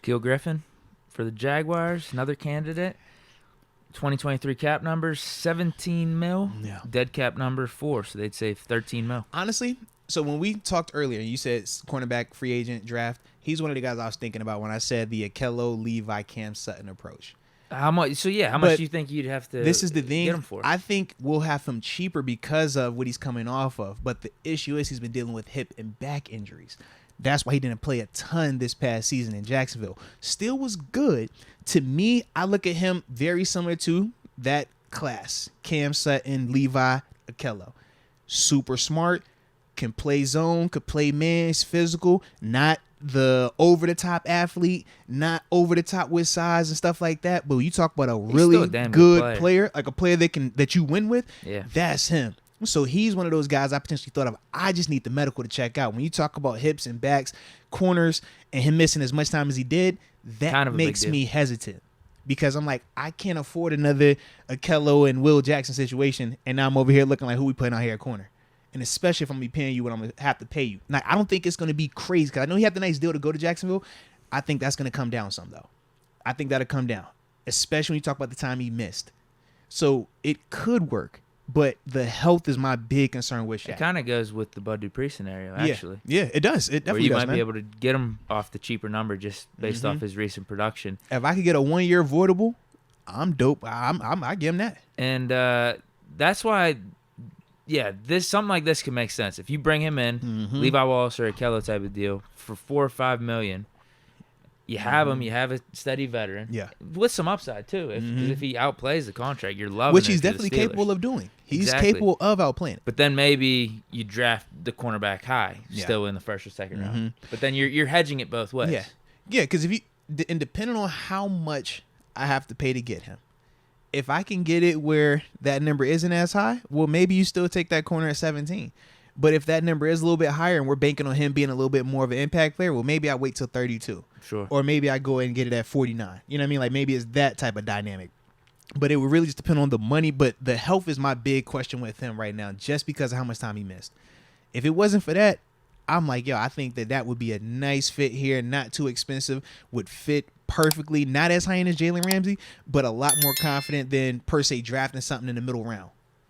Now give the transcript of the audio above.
Shaquill Griffin for the Jaguars, another candidate. 2023 cap numbers, 17 mil. Yeah. Dead cap number 4, so they'd save 13 mil. Honestly, so when we talked earlier, you said cornerback free agent draft. He's one of the guys I was thinking about when I said the Akello, Levi, Cam Sutton approach. How much? So yeah, how much do you think you'd have to? This is the thing. Get him for? I think we'll have him cheaper because of what he's coming off of. But the issue is he's been dealing with hip and back injuries. That's why he didn't play a ton this past season in Jacksonville. Still was good. To me, I look at him very similar to that class. Cam Sutton, Levi, Akello. Super smart, can play zone, could play man, he's physical, not the over-the-top athlete, not over-the-top with size and stuff like that. But when you talk about a really good player, like a player that you win with, that's him. So he's one of those guys I potentially thought of. I just need the medical to check out. When you talk about hips and backs, corners, and him missing as much time as he did, that kind of makes me hesitant. Because I'm like, I can't afford another Akello and Will Jackson situation, and now I'm over here looking like who we putting out here at corner. And especially if I'm going to be paying you what I'm going to have to pay you. Now, I don't think it's going to be crazy because I know he had the nice deal to go to Jacksonville. I think that's going to come down some, though. I think that'll come down, especially when you talk about the time he missed. So it could work, but the health is my big concern with Shaq. It kind of goes with the Bud Dupree scenario, actually. Yeah, it does. It definitely does, Where you might be able to get him off the cheaper number just based off his recent production. If I could get a 1-year avoidable, I'm dope. I give him that. And that's why... Yeah, something like this can make sense. If you bring him in, Levi Wallace or a Akello type of deal for $4 or $5 million, you have him. You have a steady veteran, with some upside too. If he outplays the contract, you're loving which it he's definitely capable of doing. He's Exactly. capable of outplaying it. But then maybe you draft the cornerback high, still in the first or second round. But then you're hedging it both ways. Yeah, because if you and depending on how much I have to pay to get him. If I can get it where that number isn't as high, well, maybe you still take that corner at 17. But if that number is a little bit higher and we're banking on him being a little bit more of an impact player, well, maybe I wait till 32. Sure. Or maybe I go and get it at 49. You know what I mean? Like maybe it's that type of dynamic. But it would really just depend on the money. But the health is my big question with him right now just because of how much time he missed. If it wasn't for that, I'm like, yo, I think that would be a nice fit here, not too expensive, would fit perfectly, not as high end as Jalen Ramsey, but a lot more confident than per se drafting something in the middle round.